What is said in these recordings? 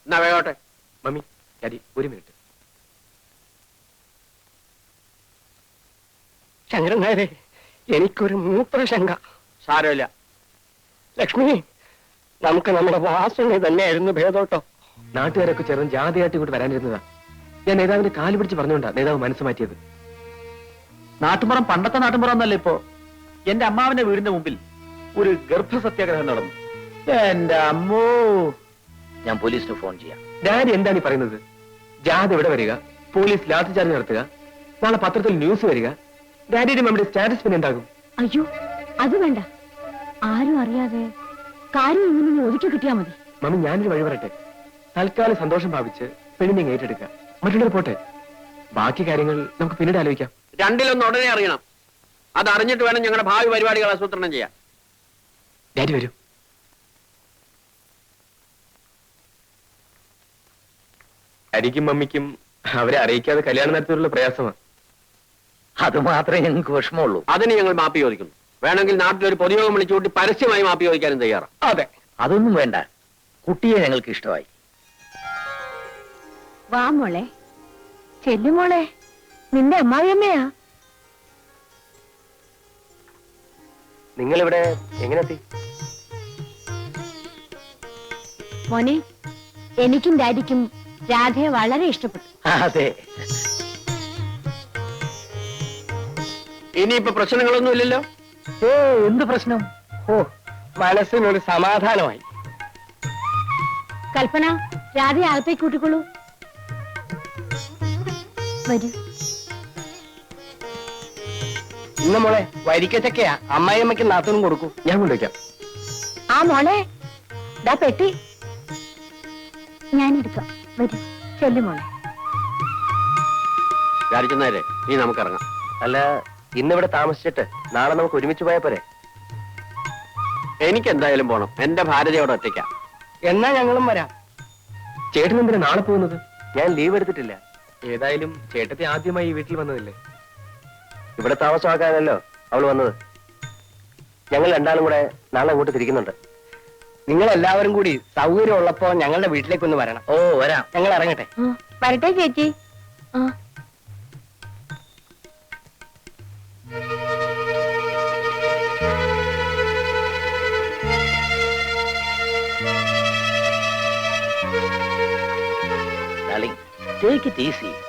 എന്നാ വേഗോട്ടെ. Mummy daddy ഒരു minute. Sankaran നായരെ, എനിക്കൊരു മൂത്രശങ്ക. സാരമില്ല ലക്ഷ്മി, നമുക്ക് നമ്മുടെ വാസുവിനെ തന്നെയായിരുന്നു ഭേദോട്ടോ. നാട്ടുകാരൊക്കെ ചേർന്ന് ജാതിയായിട്ട് ഇങ്ങോട്ട് വരാനിരുന്നതാ. ഞാൻ നേതാവിന്റെ കാല് പിടിച്ച് പറഞ്ഞുകൊണ്ടാ നേതാവ് മനസ്സ് മാറ്റിയത്. നാട്ടുമ്പുറം പണ്ടത്തെ നാട്ടുമ്പുറം എന്നല്ല ഇപ്പോ. എന്റെ അമ്മാവിന്റെ വീടിന്റെ മുമ്പിൽ ഒരു ഗർഭസത്യാഗ്രഹം നടന്നു. എന്റെ അമ്മോ, ഞാൻ പോലീസിന് ഫോൺ ചെയ്യാം. ഡാഡി എന്താണ് ഈ പറയുന്നത്? ജാഥ ഇവിടെ വരിക, പോലീസ് ലാത്തി ചാർജ് നടത്തുക, നാളെ പത്രത്തിൽ ന്യൂസ് വരിക, ഡാഡിയുടെ മമ്മിയുടെ സ്റ്റാറ്റസ് പിന്നെ എന്താകും? അയ്യോ, അത് വേണ്ട. ആരും അറിയാതെ കാര്യം ഇങ്ങനെ ഒതുക്കി കിട്ടിയാ മതി. മമ്മി, ഞാനൊരു വഴി പറയട്ടെ. തൽക്കാലം സന്തോഷം ഭാവിച്ച് പെണ്ണിനെ ഏറ്റെടുക്കുക, മറ്റുള്ളവർ പോട്ടെ. ബാക്കി കാര്യങ്ങൾ നമുക്ക് പിന്നീട് ആലോചിക്കാം. രണ്ടിലൊന്ന് ഉടനെ അറിയണം. അത് അറിഞ്ഞിട്ട് വേണം ഞങ്ങളുടെ ഭാവി പരിപാടികൾ ആസൂത്രണം ചെയ്യാൻ. ഡാഡി വരൂ. ഡാഡിക്കും മമ്മിക്കും അവരെ അറിയിക്കാതെ കല്യാണം നടത്തിയുള്ള പ്രയാസമാണ്. അത് മാത്രമേ ഞങ്ങൾക്ക് വിഷമമുള്ളൂ. അതിന് ഞങ്ങൾ മാപ്പി ചോദിക്കുന്നു. വേണമെങ്കിൽ നാട്ടിലൊരു പൊതുയോഗം വിളിച്ചുകൂട്ടി പരസ്യമായി മാപ്പി ചോദിക്കാനും തയ്യാറാണ്. അതെ, അതൊന്നും വേണ്ട. കുട്ടിയെ ഞങ്ങൾക്ക് ഇഷ്ടമായി. വാ മോളെ, ചെല്ലുമോളെ, നിന്റെ അമ്മാവിയമ്മയാ. നിങ്ങളിവിടെ എങ്ങനെത്തി? മോനെ, എനിക്കും ഡാഡിക്കും രാധയെ വളരെ ഇഷ്ടപ്പെട്ടു. അതെ, ഇനിയിപ്പോ പ്രശ്നങ്ങളൊന്നും ഇല്ലല്ലോ. എന്ത് പ്രശ്നം? ഓ, മനസ്സിനൊരു സമാധാനമായി. കൽപ്പന, രാധയെ അകത്തേക്ക് കൂട്ടിക്കൊള്ളൂ. വരൂ. ഇന്ന് മോളെ വരിക്കച്ചക്കയാ, അമ്മായിയമ്മയ്ക്ക് നാത്തൂനും കൊടുക്കൂ. ഞാൻ കൊണ്ടുവയ്ക്കാം. ആ മോളെ, ദാ പെട്ടി ഞാനെടുക്കാം. വരൂ, ചെല്ലുമോളെ. വിചാരിക്കുന്നേരെ നീ നമുക്കിറങ്ങാം. അല്ല, ഇന്നിവിടെ താമസിച്ചിട്ട് നാളെ നമുക്ക് ഒരുമിച്ച് പോയാൽ പോരെ? എനിക്ക് എന്തായാലും പോണം. എന്റെ ഭാര്യയോടെ ഒറ്റയ്ക്കാം. എന്നാ ഞങ്ങളും വരാം. ചേട്ടൻ എന്തിനാ നാളെ പോകുന്നത്? ഞാൻ ലീവ് എടുത്തിട്ടില്ല. ഏതായാലും ചേട്ടത്തി ആദ്യമായി ഈ വീട്ടിൽ വന്നതല്ലേ. ഇവിടെ താമസമാക്കാനല്ലോ അവൾ വന്നത്. ഞങ്ങൾ രണ്ടാളും കൂടെ നാളെ അങ്ങോട്ട് തിരിക്കുന്നുണ്ട്. നിങ്ങൾ എല്ലാവരും കൂടി സൗകര്യം ഉള്ളപ്പോ ഞങ്ങളുടെ വീട്ടിലേക്കൊന്ന് വരണം. ഓ വരാം. ഞങ്ങൾ ഇറങ്ങട്ടെ. വരട്ടെ ചേച്ചി. ആ,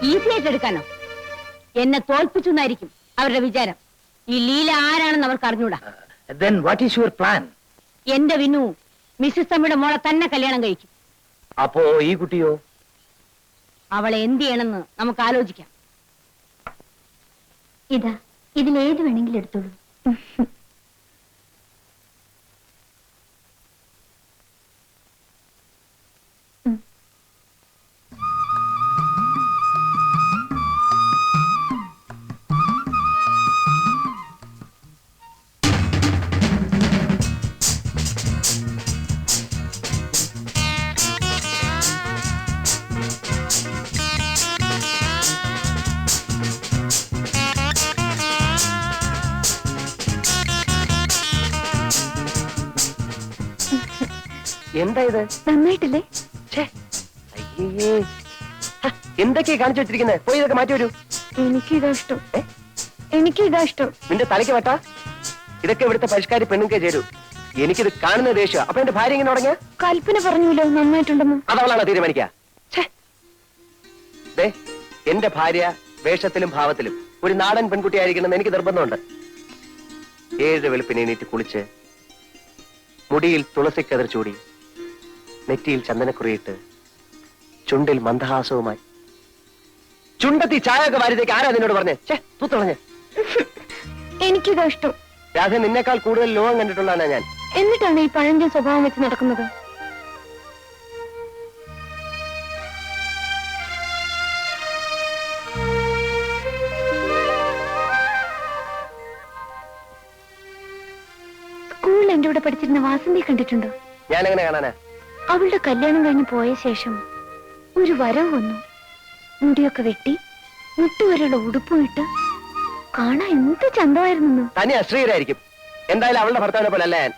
ഈസി ആയിട്ട് എടുക്കാനോ? എന്നെ തോൽപ്പിച്ചു എന്നായിരിക്കും അവരുടെ വിചാരം. ഈ ലീല ആരാണെന്ന് അവർക്ക് അറിഞ്ഞൂടാ. Then what is your plan? എന്റെ വിനു മിസ്സിസ് തമ്മിയുടെ മോളെ തന്നെ കല്യാണം കഴിക്കും. അപ്പോ ഈ കുട്ടിയോ? അവളെ എന്ത് ചെയ്യണമെന്ന് നമുക്ക് ആലോചിക്കാം. ഇതാ, ഇതിലേത് വേണമെങ്കിലും എടുത്തോളൂ. എന്താ ഇത്? നന്നായിട്ടില്ലേ? അയ്യേ, എന്തൊക്കെയാ കാണിച്ചു വെച്ചിരിക്കുന്നത്? പോയി ഇതൊക്കെ മാറ്റി വരൂ. എനിക്കിതാ ഇഷ്ടം. എനിക്കിതാ ഇഷ്ടം. നിന്റെ തലയ്ക്ക് വെട്ടാ? ഇതൊക്കെ ഇവിടുത്തെ പരിഷ്കാരി പെണ്ണുക്കെ ചേരൂ. എനിക്കിത് കാണുന്ന ദേഷ്യം. അപ്പൊ എന്റെ ഭാര്യ ഇങ്ങനെ തുടങ്ങിയ? കൽപ്പന പറഞ്ഞല്ലോ നന്നായിട്ടുണ്ടെന്ന്. അതവളാണോ തീരുമാനിക്ക? എന്റെ ഭാര്യ വേഷത്തിലും ഭാവത്തിലും ഒരു നാടൻ പെൺകുട്ടിയായിരിക്കണമെന്ന് എനിക്ക് നിർബന്ധമുണ്ട്. 7 വെളുപ്പിന് എണീറ്റ് കുളിച്ച്, മുടിയിൽ തുളസിക്കതിർ ചൂടി, നെറ്റിയിൽ ചന്ദനക്കുറിയിട്ട്, ചുണ്ടിൽ മന്ദഹാസവുമായി, ചുണ്ടത്തി ചായയൊക്കെ വാരിതേക്ക് ആരാ നിന്നോട് പറഞ്ഞേ? തൂത്തുളഞ്ഞ്. എനിക്കിതാ ഇഷ്ടം. രാധ, നിന്നേക്കാൾ കൂടുതൽ ലോകം കണ്ടിട്ടുള്ളതാണ് ഞാൻ. എന്നിട്ടാണ് ഈ പഴഞ്ചൻ സ്വഭാവം വെച്ച് നടക്കുന്നത്. സ്കൂളിൽ എന്റെ കൂടെ പഠിച്ചിരുന്ന വാസന്തി കണ്ടിട്ടുണ്ടോ? ഞാൻ എങ്ങനെ കാണാനാ? അവളുടെ കല്യാണം കഴിഞ്ഞ് പോയ ശേഷം ഒരു വരവ് വന്നു. മുടിയൊക്കെ വെട്ടി, മുട്ടുവരെയുള്ള ഉടുപ്പും ഇട്ട് കാണാൻ എന്ത് ചന്തമായിരുന്നു. തന്നെ അശ്രീരായിരിക്കും. എന്തായാലും അവളുടെ ഭർത്താവിനെ പോലെ അല്ല ഞാൻ.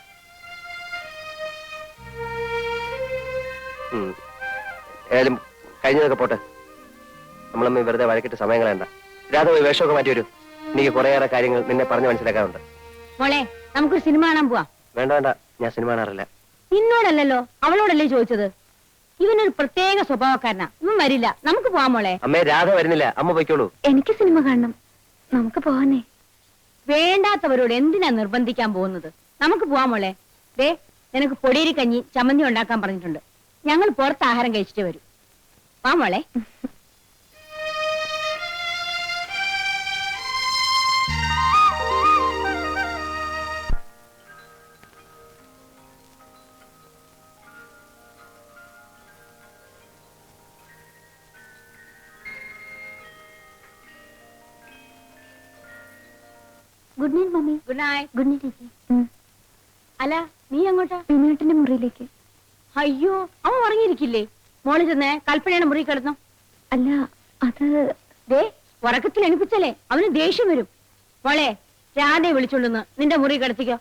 ഏതായാലും കഴിഞ്ഞതൊക്കെ പോട്ടെ. നമ്മളമ്മ വെറുതെ വഴക്കിട്ട് സമയം കളയണ്ട. രാധ പോയി വേഷമൊക്കെ മാറ്റി വരൂ. എനിക്ക് കുറേയേറെ കാര്യങ്ങൾ നിന്നെ പറഞ്ഞ് മനസ്സിലാക്കാറുണ്ട്. മോളെ നമുക്കൊരു സിനിമ കാണാൻ പോവാ. വേണ്ട വേണ്ട, ഞാൻ സിനിമ കാണാറില്ല. നിന്നോടല്ലോ അവളോടല്ലേ ചോദിച്ചത്. ഇവനൊരു പ്രത്യേക സ്വഭാവക്കാരനാ. ഇവൻ വരില്ല. നമുക്ക് പോവാം മോളെ. അമ്മേ, രാധ വരുന്നില്ല, അമ്മ പൊയ്ക്കോളൂ. എനിക്ക് സിനിമ കാണണം. നമുക്ക് പോവാന്നേ. വേണ്ടാത്തവരോട് എന്തിനാ നിർബന്ധിക്കാൻ പോകുന്നത്? നമുക്ക് പോവാം മോളെ. ദേ നിനക്ക് പൊടിയരി കഞ്ഞി ചമ്മന്തി ഉണ്ടാക്കാൻ പറഞ്ഞിട്ടുണ്ട്. ഞങ്ങൾ പുറത്ത് ആഹാരം കഴിച്ചിട്ട് വരും. വാ മോളെ. Good night mummy. Good night. Good night ചേച്ചി. അല്ല നീ അങ്ങോട്ടാ? വിനോട്ടിന്റെ മുറിയിലേക്ക്. അയ്യോ, അവൻ ഉറങ്ങിയിരിക്കില്ലേ? മോള് ചെന്നേ കൽപ്പനയുടെ മുറി കിടന്നു. അല്ല, അത് ദേ ഉറക്കത്തിൽ എണിപ്പിച്ചല്ലേ അവന് ദേഷ്യം വരും. മോളെ രാധയെ വിളിച്ചോണ്ടെന്ന് നിന്റെ മുറി കിടത്തിക്കോ.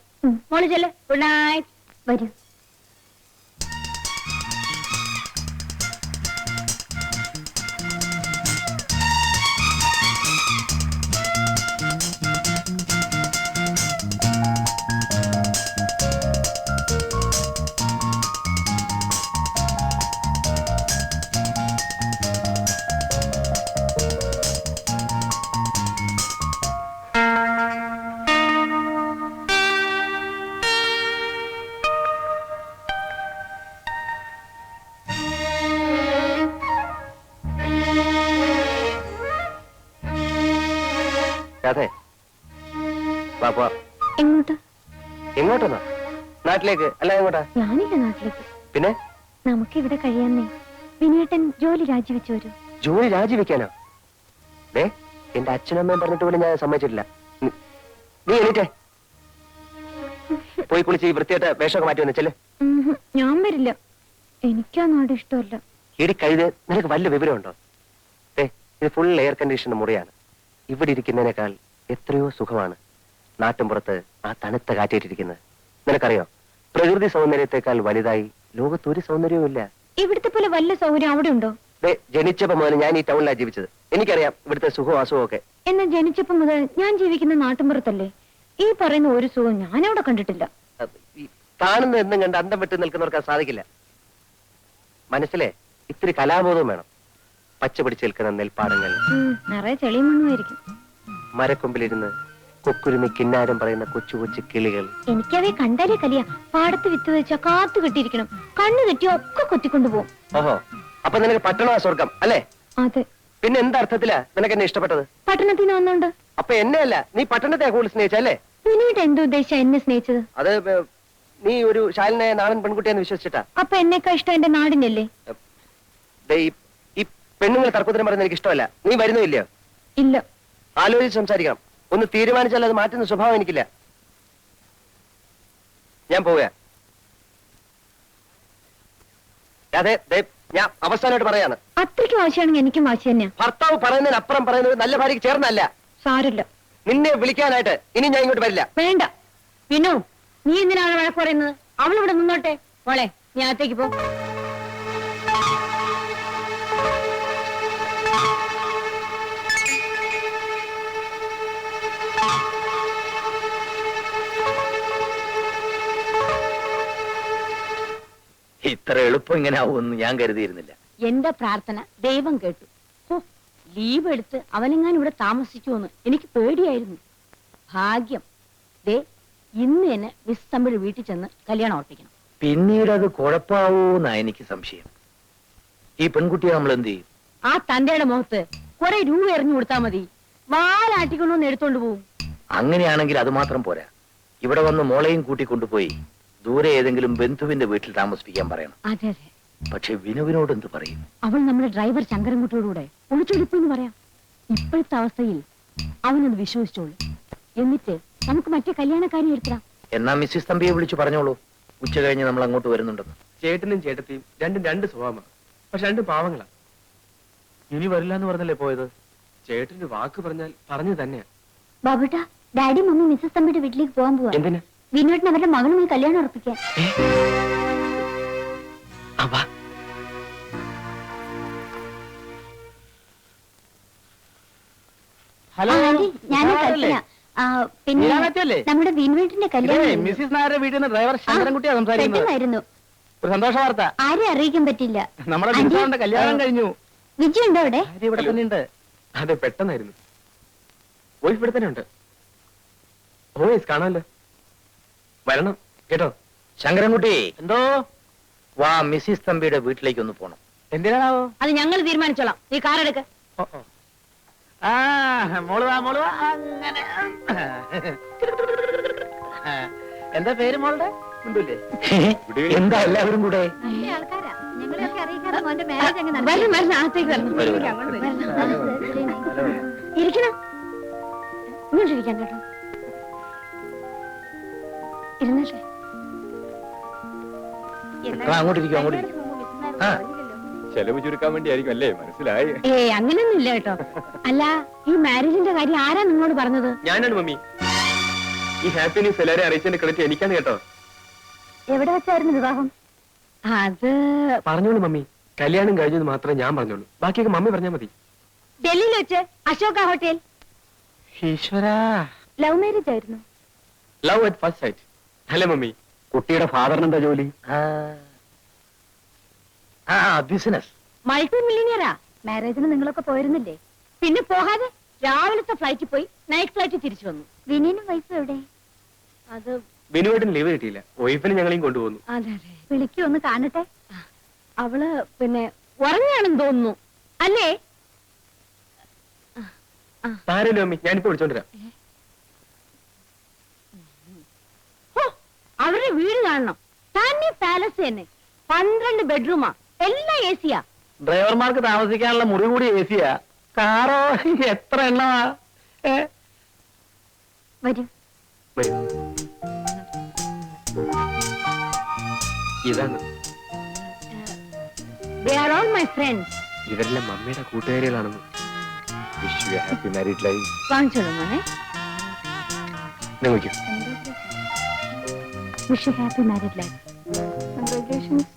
മോള് ചെല്ല്. Good night. വരൂ. രാധേ, വാ പോവാ. എങ്ങോട്ട്? എങ്ങോട്ടെന്നാ? നാട്ടിലേക്ക്. അല്ല എങ്ങോട്ടാ? ഞാനില്ല നാട്ടിലേക്ക്. പിന്നെ നമുക്ക് ഇവിടെ കഴിയാന്നേ. വിനേട്ടൻ ജോലി രാജിവെച്ചു വരൂ. ജോലി രാജിവെക്കാനോ? ദേ, എന്റെ അച്ഛനമ്മയും പറഞ്ഞിട്ട് പോലും ഞാൻ സമ്മതിച്ചിട്ടില്ല. നീ എണീറ്റേ പോയി കുളിച്ച് ഈ വൃത്തിയായിട്ട് വേഷമൊക്കെ മാറ്റി വന്നിച്ചല്ലേ. ഞാൻ വരില്ല. എനിക്കാ നാട് ഇഷ്ടമല്ല. ഇടി കഴുത്, നിനക്ക് വല്ല വിവരമുണ്ടോ? ദേ, ഇത് ഫുൾ എയർ കണ്ടീഷന്റെ മുറിയാണ്. ഇവിടെ ഇരിക്കുന്നതിനേക്കാൾ എത്രയോ സുഖമാണ് നാട്ടിൻപുറത്ത് ആ തണുത്ത കാറ്റേറ്റിരിക്കുന്നത്. നിനക്കറിയോ, പ്രകൃതി സൗന്ദര്യത്തെക്കാൾ വലുതായി ലോകത്തൊരു സൗന്ദര്യവും ഇല്ല. ഇവിടുത്തെ പോലെ വല്ല സൗകര്യം അവിടെ ഉണ്ടോ? ജനിച്ചപ്പോ മുതൽ ഞാൻ ഈ ടൗണിലാണ് ജീവിച്ചത്. എനിക്കറിയാം ഇവിടുത്തെ സുഖവും അസുഖവും ഒക്കെ. എന്നാ ജനിച്ചപ്പോ മുതൽ ഞാൻ ജീവിക്കുന്ന നാട്ടിൻപുറത്തല്ലേ. ഈ പറയുന്ന ഒരു സുഖം ഞാൻ അവിടെ കണ്ടിട്ടില്ല. ഈ കാണുന്ന എന്നും കണ്ട് അന്തം വിട്ട് നിൽക്കുന്നവർക്ക് സാധിക്കില്ല. മനസ്സിലെ ഇത്തിരി കലാബോധവും വേണം. പച്ച പിടിച്ച് നിൽക്കുന്ന നെൽപ്പാടങ്ങൾ, നിറയെ ചെളിയും മണ്ണുമായിരിക്കും. മരക്കൊമ്പിലിരുന്ന് കൊക്കുരുമി കിന്നാരം പറയുന്ന കൊച്ചു കൊച്ചു കിളികൾ. എനിക്കവയെ കണ്ടാലേ കലിയ. പാടത്ത് വിത്ത് വെച്ചാ കാത്തു കെട്ടിയിരിക്കണം. കണ്ണു തെറ്റിയോ ഒക്കെ കൊത്തിക്കൊണ്ടുപോകും. ഓഹോ, അപ്പൊ നിനക്ക് പട്ടണമാ സ്വർഗം അല്ലേ? അതെ. പിന്നെ എന്തർത്ഥത്തിലാ നിനക്ക് എന്നെ ഇഷ്ടപ്പെട്ടത്? പട്ടണത്തിൽ നിന്ന് വന്നോണ്ട്. അപ്പൊ എന്നെ അല്ല, നീ പട്ടണത്തെ കൂടുതൽ സ്നേഹിച്ചല്ലേ? പിന്നീട് എന്തോ ഉദ്ദേശിച്ച എന്നെ സ്നേഹിച്ചത്? അത് നീ ഒരു ശാലിനായ നാടൻ പെൺകുട്ടിയെന്ന് വിശ്വസിച്ചിട്ടാ. അപ്പൊ എന്നെക്കാ ഇഷ്ടം എന്റെ നാടിനല്ലേ? ഈ പെണ്ണുങ്ങൾ തർക്കത്തിന് പറയുന്നത് എനിക്ക് ഇഷ്ടമല്ല. നീ വരുന്നില്ലയോ? ഇല്ല. ആലോചിച്ച് സംസാരിക്കണം. ഒന്ന് തീരുമാനിച്ചാൽ അത് മാറ്റുന്ന സ്വഭാവം എനിക്കില്ല. ഞാൻ പോവുക. അതെ, ഞാൻ അവസാനമായിട്ട് പറയാണ്. അത്രയ്ക്ക് വാശിയാണെങ്കിൽ എനിക്കും വാശി തന്നെയാ. ഭർത്താവ് പറയുന്നതിനപ്പുറം പറയുന്നത് നല്ല ഭാര്യയ്ക്ക് ചേർന്നല്ല. സാരില്ല. നിന്നെ വിളിക്കാനായിട്ട് ഇനി ഞാൻ ഇങ്ങോട്ട് വരില്ല. വേണ്ട. വിനു, നീ എന്തിനാണ് വഴക്ക് പറയുന്നത്? അവളിവിടെ നിന്നോട്ടെ. മോളെ നീ അകത്തേക്ക് പോ. ഇത്ര എളുപ്പം ഇങ്ങനെ ആവുമെന്ന് ഞാൻ കരുതിയിരുന്നില്ല. എന്റെ പ്രാർത്ഥന ദൈവം കേട്ടു. ലീവ് എടുത്ത് അവനെങ്ങാനും ഇവിടെ താമസിക്കുമെന്ന് എനിക്ക് പേടിയായിരുന്നു. ഭാഗ്യം. ദേ ഇന്ന് തന്നെ മിസ് തമ്പിഴ് വീട്ടിൽ ചെന്ന് കല്യാണം ഉറപ്പിക്കണം. പിന്നീട് അത് കുഴപ്പമാവൂന്നാ എനിക്ക് സംശയം. ഈ പെൺകുട്ടിയെ നമ്മൾ എന്ത് ചെയ്യും? ആ തന്റെയുടെ മുഖത്ത് കുറെ രൂപ എറിഞ്ഞു കൊടുത്താൽ മതി. വാലാട്ടിക്കൊണ്ടൊന്ന് എടുത്തോണ്ട് പോവും. അങ്ങനെയാണെങ്കിൽ അത് മാത്രം പോരാ. ഇവിടെ വന്ന് മോളെയും കൂട്ടിക്കൊണ്ടുപോയി ദൂരെ ഏതെങ്കിലും ബന്ധുവിന്റെ വീട്ടിൽ താമസിപ്പിക്കാൻ പറയണം. അതെ അതെ. പക്ഷെ വിനുവിനോട് എന്ത് പറയും? അവൾ നമ്മുടെ ഡ്രൈവർ ശങ്കരൻകുട്ടിയോടുകൂടെ ഒളിച്ചൊളിപ്പെന്ന് പറയാം. ഇപ്പോഴത്തെ അവസ്ഥയിൽ അവനത് വിശ്വസിച്ചോളൂ. എന്നിട്ട് നമുക്ക് മറ്റേ കല്യാണക്കാരി എടുക്കാം. എന്നാ മിസ്സിസ് തമ്പിയെ വിളിച്ചു പറഞ്ഞോളൂ, ഉച്ച കഴിഞ്ഞ് നമ്മൾ അങ്ങോട്ട് വരുന്നുണ്ടെന്ന്. ചേട്ടനും ചേട്ടത്തിയും രണ്ടും രണ്ട് സ്വഭാവമാണ്. പക്ഷെ രണ്ടും പാവങ്ങളാ. ഇനി വരില്ല എന്ന് പറഞ്ഞല്ലേ പോയത്? ചേട്ടന് വാക്ക് പറഞ്ഞാൽ പറഞ്ഞു തന്നെയാ. ബാബുട്ടാ, ഡാഡി മമ്മി മിസ്സസ് തമ്പിയുടെ വീട്ടിലേക്ക് പോകാൻ പോവാ. എന്തിനാ? വിനോട്ടിന് അവരുടെ മകളുമായി കല്യാണം ഉറപ്പിക്കാൻ. ഹലോ ആന്റി, ഞാനാ കൽപ്പന. ആ, പിന്നെ മീനാമറ്റല്ലേ? നമ്മുടെ വീടിന്റെ കല്യാണം മിസ്സിസ് നായരുടെ വീട്ടിൽ നിന്ന് ഡ്രൈവർ ശങ്കരൻകുട്ടിയാ സംസാരിക്കുന്നത്. പെട്ടെന്നായിരുന്നു. ഒരു സന്തോഷ വാർത്ത, ആരെ അറിയിക്കാൻ പറ്റില്ല. നമ്മുടെ ആന്റി, ബിൻസാറിന്റെ കല്യാണം കഴിഞ്ഞു. വിജയ് ഉണ്ടോ അവിടെ? ഭാര്യ ഇവിടെ തന്നെ ഉണ്ട്. അതെ, പെട്ടെന്നായിരുന്നു. വൈഫ് ഇവിടെ തന്നെ ഉണ്ട്. ഓയസ് കാണാമല്ലോ. വരണം കേട്ടോ. ശങ്കരൻകുട്ടി, എന്തോ വാ, മിസ്സിസ് തമ്പിയുടെ വീട്ടിലേക്ക് ഒന്ന് പോണം. എന്തിനാണാവോ? അത് ഞങ്ങൾ തീരുമാനിച്ചോളാം. നീ കാർ എടുക്ക. ആ, മോള് വാ, മോള് വാ. അങ്ങനെ എന്താ പേര് മോളുടെ? ഉണ്ടല്ലേ? എന്താ എല്ലാവരും കൂടെ? ആൾക്കാരാ. ഞങ്ങളെയൊക്കെ അറിയിക്കാതെ മോന്റെ marriage അങ്ങ് നടത്തി. വരണം വരണം, അകത്തേക്ക് വരണം. വരൂ, വരൂ. ഇരിക്കണം. ഇങ്ങോട്ടിരിക്കാം കേട്ടോ. ഇരുന്നല്ലേ. അങ്ങോട്ടിരിക്കും, അങ്ങോട്ടിരിക്കും. ആ, ചെലവ് ചുരുക്കാൻ വേണ്ടിയായിരിക്കും അല്ലേ? മനസ്സിലായി. അങ്ങനെയൊന്നും ഇല്ല കേട്ടോ. അല്ല, ഈ മാരേജിന്റെ കാര്യം ആരാ നിങ്ങളോട് പറഞ്ഞത്? ഞാനാണ് മമ്മി. ഈ ഹാപ്പി ന്യൂസ് എല്ലാവരെയും അറിയിച്ചതിന്റെ ക്രെഡിറ്റ് എനിക്കാണ് കേട്ടോ. എവിടെ വെച്ചായിരുന്നു വിവാഹം? അത് പറഞ്ഞോളൂ മമ്മി. കല്യാണം കഴിഞ്ഞത് മാത്രമേ ഞാൻ പറഞ്ഞോളൂ. ബാക്കിയൊക്കെ മമ്മി പറഞ്ഞാൽ മതി. ഡൽഹിയിൽ വെച്ച് അശോക ഹോട്ടൽ. ഈശ്വരാ, ലവ് മാരേജ് ആയിരുന്നു. ലവ് അറ്റ് ഫസ്റ്റ് സൈറ്റ് അല്ലേ മമ്മി? കുട്ടിയുടെ ഫാദറിന് എന്താ ജോലി? ബിസിനസ്. മൾട്ടി മില്ലിയനിയറാ. മാരേജിന് നിങ്ങളൊക്കെ പോയിരുന്നില്ലേ? പിന്നെ പോകാതെ രാവിലത്തെ ഫ്ലൈറ്റിൽ പോയി നൈറ്റ് ഫ്ലൈറ്റിൽ തിരിച്ചു വന്നു. വിനീനും വൈഫും എവിടെ? അത് ബിനുവേട്ടന് ലീവ് കിട്ടിയില്ല. വൈഫിനെ ഞങ്ങളെയും കൊണ്ടുപോകുന്നു. അതെ അതെ. വിളിക്കൂ, ഒന്ന് കാണട്ടെ. അവള് പിന്നെ ഉറങ്ങാണെന്ന് തോന്നുന്നു അല്ലേ? ആരല്ലോ മമ്മി, ഞാനിപ്പോ വിളിച്ചോണ്ടിരാം. ഹോ, അവരുടെ വീട് കാണണം. തന്നെ പാലസ് തന്നെ. 12 ബെഡ്റൂമാ. എല്ലാം എ സിയാ. ഡ്രൈവർമാർക്ക് താമസിക്കാനുള്ള മുറി കൂടി എ സിയാ. കാറോ എത്ര എണ്ണമാ? വരൂ. വരൂ. ഇതാണ്. They are all my friends. ഇവരെല്ലാം മമ്മിയുടെ കൂട്ടുകാരികളാണെന്ന്. Wish you happy married life. വാങ്ങിച്ചോളൂ മോനെ. നോക്കൂ. Wish you happy married life. Congratulations.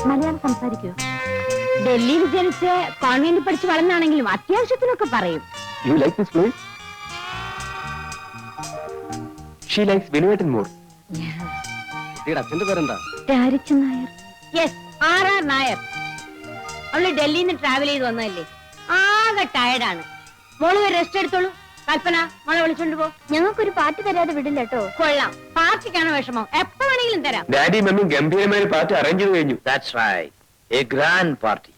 Malayalam സംസാരിക്കൂ. ഡൽഹിയിൽ ജനിച്ച് കോൺവെന്റിൽ പഠിച്ച് വളർന്നാണെങ്കിലും അത്യാവശ്യത്തിനൊക്കെ പറയും. You like this place? She likes Vinuwetan more. അച്ഛന്റെ പേരെന്താ? രാരിച്ചൻ നായർ. Yes, R Nair. അവള് ഡൽഹിയിൽ നിന്ന് ട്രാവൽ ചെയ്ത് വന്നതല്ലേ, ആകെ ടയർഡാണ്. മോള് റെസ്റ്റ് എടുത്തോളൂ. കൽപ്പന, മോളെ വിളിച്ചോണ്ട് പോ. ഞങ്ങൾക്കൊരു പാട്ട് തരാതെ വിടില്ല കേട്ടോ. കൊള്ളാം, പാർട്ടിക്കാണ് വിഷമം. എപ്പോ വേണമെങ്കിലും തരാം. ഡാഡി മമ്മി ഗംഭീരമായ പാർട്ടി അറേഞ്ച് ചെയ്ത് കഴിഞ്ഞു. That's right. A grand party.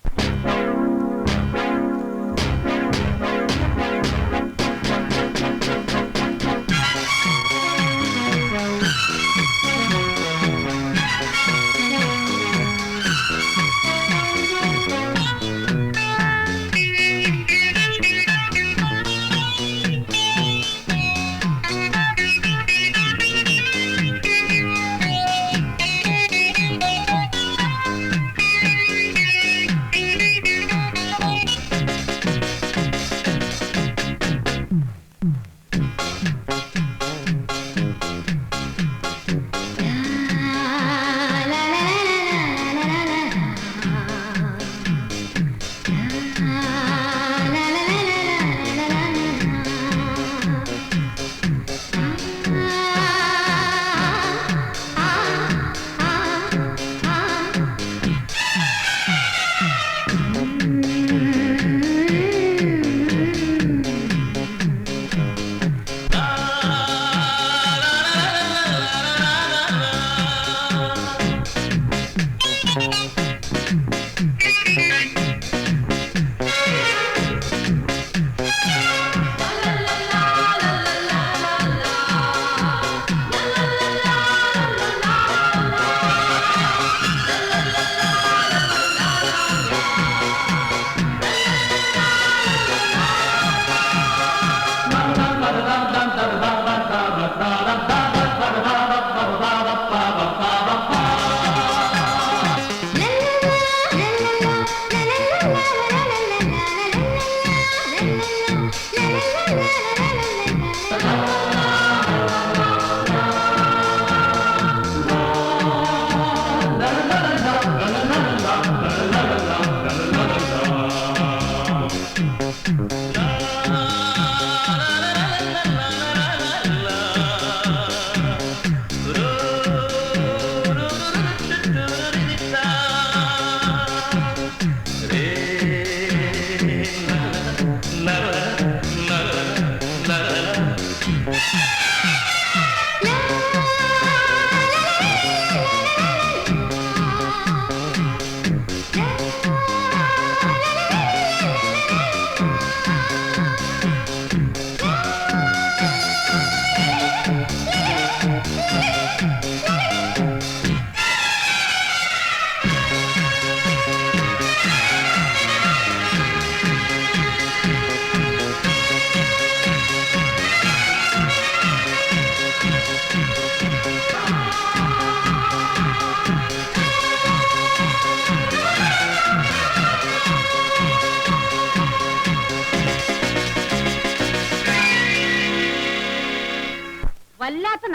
La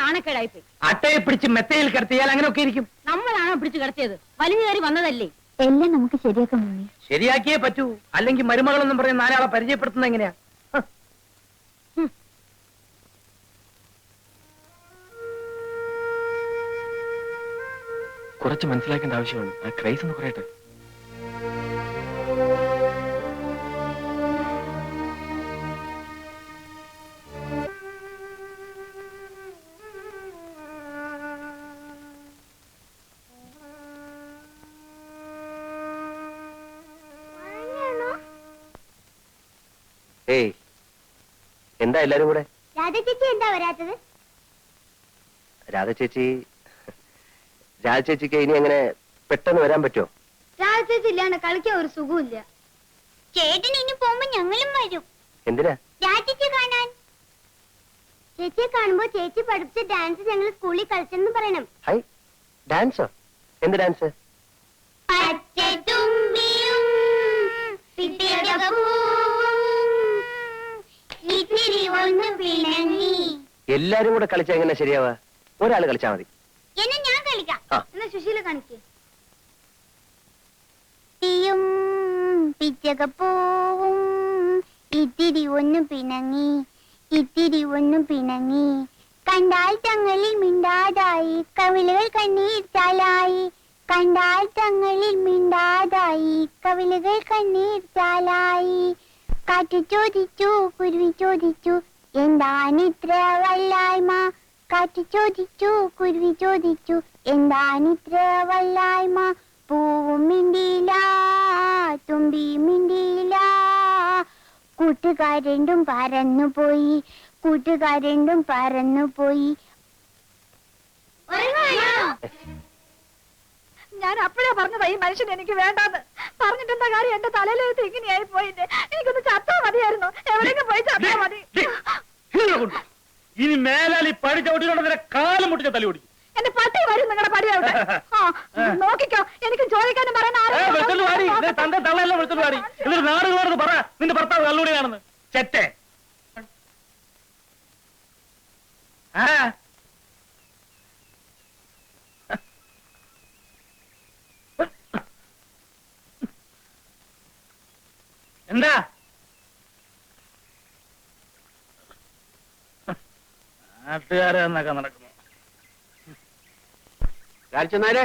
നാണക്കേടായി പോയി. അട്ടയെ പിടിച്ച് മെത്തയിൽ കിടത്തിയാൽ അങ്ങനെയൊക്കെ ഇരിക്കും. നമ്മളാണോ പിടിച്ചു കിടത്തിയത്? വലിഞ്ഞു കയറി വന്നതല്ലേ. എല്ലാം നമുക്ക് ശരിയാക്കാം മമ്മി. ശരിയാക്കിയേ പറ്റൂ, അല്ലെങ്കിൽ മരുമകളെന്നും പറഞ്ഞ് നാലാളെ പരിചയപ്പെടുത്തുന്നത് എങ്ങനെയാ? കുറച്ച് മനസ്സിലാക്കേണ്ട ആവശ്യമാണ്. ആ ക്രൈസ് ഒന്ന് കുറയട്ടെ. ഏയ്, എന്താ എല്ലാരും കൂടെ? രാധ ചേച്ചി എന്താ വരാത്തത്? രാധ ചേച്ചിക്ക് ഇനി അങ്ങനെ പെട്ടെന്ന് വരാൻ പറ്റുമോ? രാധ ചേച്ചി ഇല്ലാണ്ട് കളിക്കാൻ ഒരു സുഖമില്ല. ചേട്ടൻ ഇനി പോകുമ്പോ ഞങ്ങളും വരും. എന്തിനാ? രാധ ചേച്ചി കാണാൻ. ചേച്ചിയെ കാണുമ്പോ ചേച്ചി പഠിപ്പിച്ച ഡാൻസ് ഞങ്ങൾ സ്കൂളിൽ കളിച്ചെന്ന് പറയണം. ഹൈ, ഡാൻസോ? എന്ത് ഡാൻസ്? എല്ലാരും കൂടെ കളിച്ചാ എങ്ങനെ ശരിയാവാ? ഒരാള് കളിച്ചാ മതി. ഞാൻ കളിക്കാം. ആ. എന്നാ സുശീല കാണിക്കേ. തീയും പിച്ചകപ്പൂവും ഇത്തിരി ഒന്നും പിണങ്ങി, ഇത്തിരി ഒന്നും പിണങ്ങി, കണ്ടാൽ തങ്ങളിൽ മിണ്ടാതായി, കവിളുകൾ കണ്ണീർ ചാലായി, കണ്ടാൽ തങ്ങളിൽ മിണ്ടാതായി, കവിളുകൾ കണ്ണീർ ചാലായി. കാറ്റ് ചോദിച്ചു, കുരുവി ചോദിച്ചു, എന്താണിത്ര വല്ലായ്മ? കാറ്റ് ചോദിച്ചു, കുരുവി ചോദിച്ചു, എന്താണിത്ര വല്ലായ്മ? പൂവും മിണ്ടിയില്ല, തുമ്പി മിണ്ടിയില്ല, കൂട്ടുകാരെണ്ടും പറന്നുപോയി, കൂട്ടുകാരെണ്ടും പറന്നുപോയി. ഞാൻ അപ്പോഴേ പറഞ്ഞതാ ഈ മനുഷ്യൻ എനിക്ക് വേണ്ടാന്ന്. പറഞ്ഞിട്ടെന്താ കാര്യം? എന്റെ തലയിലെഴുത്ത് ഇങ്ങനെയായി പോയില്ലേ. എനിക്കൊന്ന് ചത്താ മതിയായിരുന്നു. എവിടെയെങ്കിലും പോയി ചത്താ മതി. ഇനി മേലാൽ ഈ പടി ചവിട്ടിക്കൊണ്ടതിനെ കാലം മുട്ടിച്ച തലി ഓടിക്കും. എന്റെ പട്ടി വരും നിങ്ങളുടെ പടിയാവട്ടെ. നോക്കിക്കോ, എനിക്ക് ചോദിക്കാനും പറയാൻ തന്റെ തള്ളയെല്ലാം വെളുത്തുള്ളൂ പാടി. എന്നിട്ട് നാടുകളോട് പറ നിന്റെ ഭർത്താവ് കള്ളൂടിയാണെന്ന്. ചെറ്റേ. എന്താ നാട്ടുകാരെ എന്നൊക്കെ നടക്കുന്നു. രാജനാരെ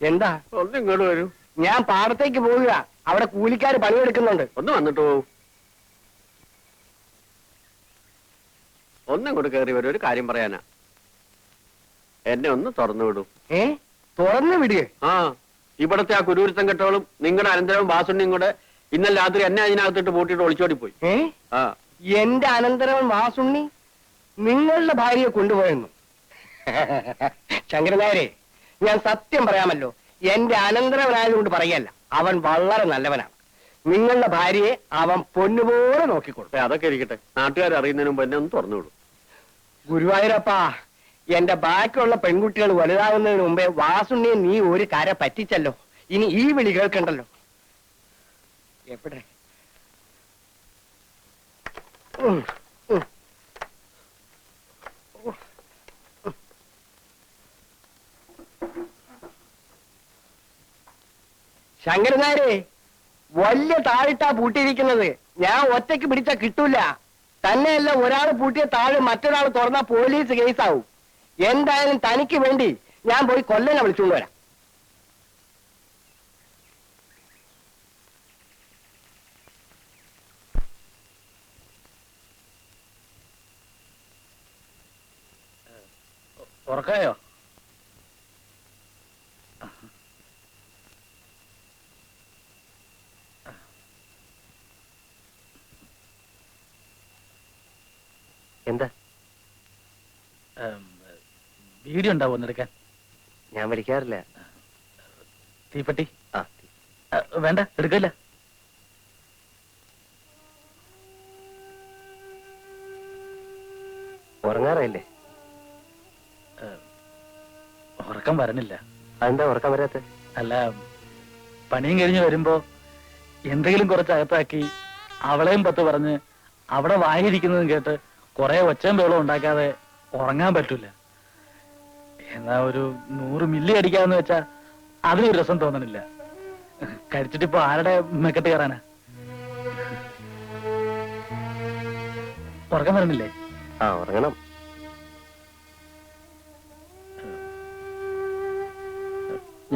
എന്താ? ഒന്ന് ഇങ്ങോട്ട് വരൂ. ഞാൻ പാടത്തേക്ക് പോവുക. അവിടെ കൂലിക്കാര് പണിയെടുക്കുന്നുണ്ട്. ഒന്ന് വന്നിട്ട് പോവും. ഒന്നിങ്ങോട്ട് കയറി വരും. ഒരു കാര്യം പറയാനാ. എന്നെ ഒന്ന് തുറന്നു വിടും. തുറന്നു വിടുക? ആ, ഇവിടത്തെ ആ കുരുരുത്തം കെട്ടോളും നിങ്ങളുടെ അനന്തരവും വാസുണ്ണിയും കൂടെ ഇന്നലെ രാത്രി എന്നെ അതിനകത്തിട്ട് പൂട്ടിയിട്ട് ഒളിച്ചോടി പോയി. ആ, എന്റെ അനന്തരവൻ വാസുണ്ണി നിങ്ങളുടെ ഭാര്യയെ കൊണ്ടുപോയെന്നു? ശങ്കരനായരെ, ഞാൻ സത്യം പറയാമല്ലോ, എന്റെ അനന്തരവനായതുകൊണ്ട് പറയല്ല, അവൻ വളരെ നല്ലവനാണ്. നിങ്ങളുടെ ഭാര്യയെ അവൻ പൊന്നുപോലെ നോക്കിക്കൊള്ളു. അതൊക്കെ ഇരിക്കട്ടെ. നാട്ടുകാർ അറിയുന്നതിന് മുമ്പ് എന്നെ ഒന്ന് തുറന്നു വിടും. ഗുരുവായൂരപ്പാ, എന്റെ ബാക്കിയുള്ള പെൺകുട്ടികൾ വലുതാകുന്നതിന് മുമ്പേ വാസുണ്ണിയെ നീ ഒരു കര പറ്റിച്ചല്ലോ. ഇനി ഈ വിളി കേൾക്കണ്ടല്ലോ. എവിടെ? ശങ്കരനായരെ, വലിയ താഴിട്ടാ പൂട്ടിയിരിക്കുന്നത്. ഞാൻ ഒറ്റയ്ക്ക് പിടിച്ചാ കിട്ടൂല. തന്നെയല്ല, ഒരാൾ പൂട്ടിയ താഴെ മറ്റൊരാൾ തുറന്നാ പോലീസ് കേസാവും. എന്തായാലും തനിക്ക് വേണ്ടി ഞാൻ പോയി കൊല്ലനെ വിളിച്ചുകൊണ്ട് വരാം. ഉറക്കായോ? എന്താ? വീഡിയോ ഉണ്ടാവും ഒന്നെടുക്കാൻ. ഞാൻ വലിക്കാറില്ല. തീപ്പെട്ടി? ആ, വേണ്ട, എടുക്കില്ല. ഉറങ്ങാറല്ലേ? ഉറക്കം വരണില്ല. അതെന്താ ഉറക്കം വരാത്ത? അല്ല, പണിയും കഴിഞ്ഞ് വരുമ്പോ എന്തെങ്കിലും കുറച്ച് അകത്താക്കി അവളെയും പത്ത് പറഞ്ഞ് അവിടെ വായിരിക്കുന്നതും കേട്ട് കുറെ ഒച്ചയും ബഹളം ഉണ്ടാക്കാതെ ഉറങ്ങാൻ പറ്റൂല. എന്നാ ഒരു 100 മില്ലി അടിക്കാന്ന് വെച്ചാ അതിനൊരു രസം തോന്നണില്ല. കഴിച്ചിട്ടിപ്പോ ആരുടെ മെക്കെട്ട് കയറാനാ? ഉറക്കം വരണില്ലേ? ആ ഉറങ്ങണം.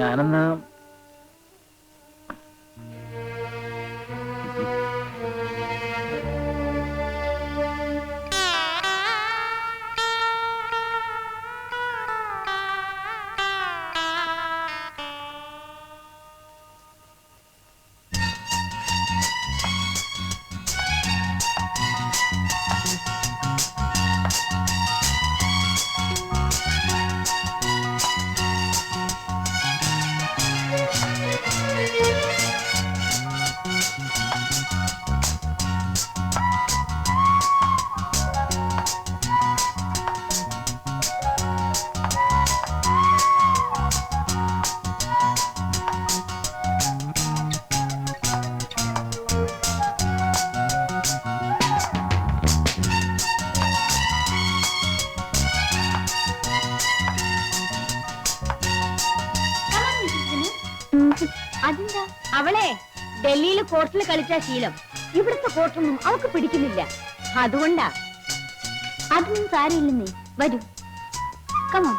ഞാനെന്നാ അതെന്താ? അവളെ ഡൽഹിയിൽ കോർട്ടിൽ കളിച്ച ശീലം ഇവിടുത്തെ കോർട്ടൊന്നും അവക്ക് പിടിക്കുന്നില്ല. അതുകൊണ്ടാ. അതൊന്നും സാരമില്ലെന്നേ. വരൂ, കമോൺ.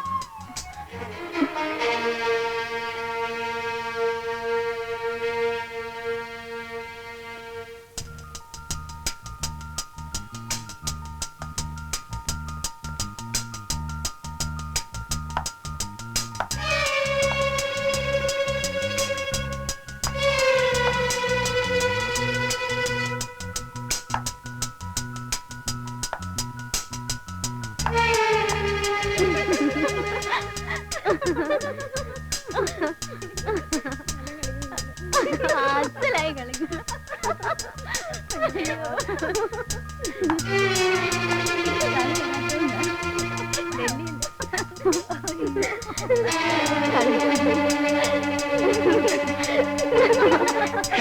അസലായി കളിക്കും.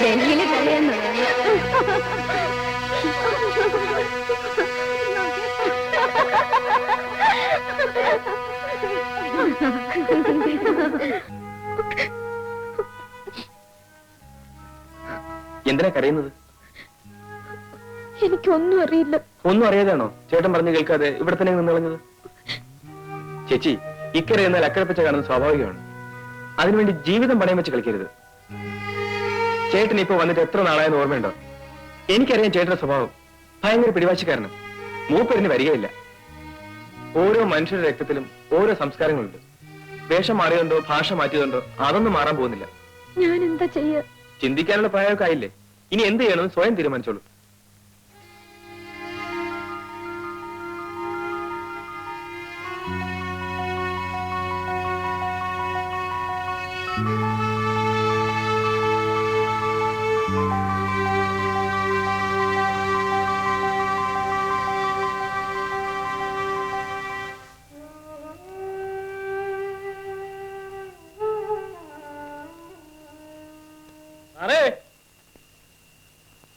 ഡൽഹിയിൽ കളിയെന്ന് എന്തിനാ കരയുന്നത്? എനിക്കൊന്നും അറിയില്ല. ഒന്നും അറിയാതാണോ ചേട്ടൻ പറഞ്ഞു കേൾക്കാതെ ഇവിടെ തന്നെ നിന്ന് കളഞ്ഞത്? ചേച്ചി, ഇക്കരെ എന്നാൽ അക്കരപ്പച്ച കാണുന്നത് സ്വാഭാവികമാണ്. അതിനുവേണ്ടി ജീവിതം പണയം വെച്ച് കളിക്കരുത്. ചേട്ടൻ ഇപ്പൊ വന്നിട്ട് എത്ര നാളായെന്ന് ഓർമ്മയുണ്ടോ? എനിക്കറിയാം ചേട്ടന്റെ സ്വഭാവം. ഭയങ്കര പിടിവാശിക്കാരനും. മൂപ്പരിന് വരികയില്ല. ഓരോ മനുഷ്യരുടെ രക്തത്തിലും ഓരോ സംസ്കാരങ്ങളുണ്ട്. വേഷം മാറിയതുണ്ടോ ഭാഷ മാറ്റിയതുണ്ടോ അതൊന്നും മാറാൻ പോകുന്നില്ല. ഞാൻ എന്താ ചെയ്യാ? ചിന്തിക്കാനുള്ള പ്രായമൊക്കെ ആയില്ലേ? ഇനി എന്ത് ചെയ്യണമെന്ന് സ്വയം തീരുമാനിച്ചോളൂ.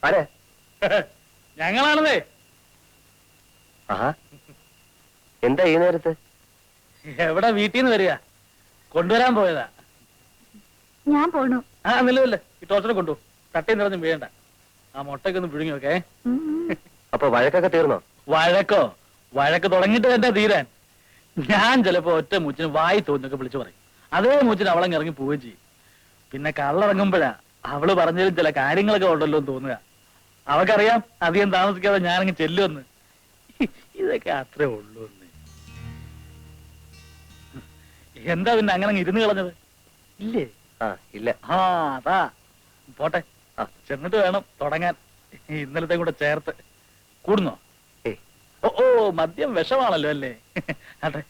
ആരെ? ഞങ്ങളാണതേ. ആഹാ, എന്താ ഈ നേരത്ത്? എവിടെ വീട്ടിൽ നിന്ന് വരിക? കൊണ്ടുവരാൻ പോയതാ. ഞാൻ പോണു. ആ നിലവില്ല, ഈ ടോർച്ചറെ കൊണ്ടു. തട്ടി നിറഞ്ഞു വീഴണ്ട. ആ മുട്ടയ്ക്കൊന്ന് പിഴുങ്ങി വെക്കേ. അപ്പൊ വഴക്കൊക്കെ തീർന്നോ? വഴക്ക് തുടങ്ങിയിട്ട് തന്നെ തീരാൻ. ഞാൻ ചിലപ്പോ ഒറ്റ മൂച്ചിന് വായി തോന്നൊക്കെ വിളിച്ചു പറയും. അതേ മൂച്ചിന് അവളങ്ങ് ഇറങ്ങി പോവുകയും ചെയ്യും. പിന്നെ കള്ളിറങ്ങുമ്പോഴാ അവള് പറഞ്ഞതിലും ചില കാര്യങ്ങളൊക്കെ ഉണ്ടല്ലോ എന്ന് തോന്നുക. അവക്കറിയാം അധികം താമസിക്കാതെ ഞാനങ്ങ് ചെല്ലുമെന്ന്. ഇതൊക്കെ അത്രേ ഉള്ളൂ എന്ന്. എന്താ പിന്നെ അങ്ങനെ ഇരുന്ന് കളഞ്ഞത്? ഇല്ലേ? ഇല്ല. ആ അതാ. പോട്ടെ, ചെന്നിട്ട് വേണം തുടങ്ങാൻ. ഇന്നലത്തെ കൂടെ ചേർത്ത് കൂടുന്നോ? ഓ മദ്യം വിഷമാണല്ലോ അല്ലേ? അതെ.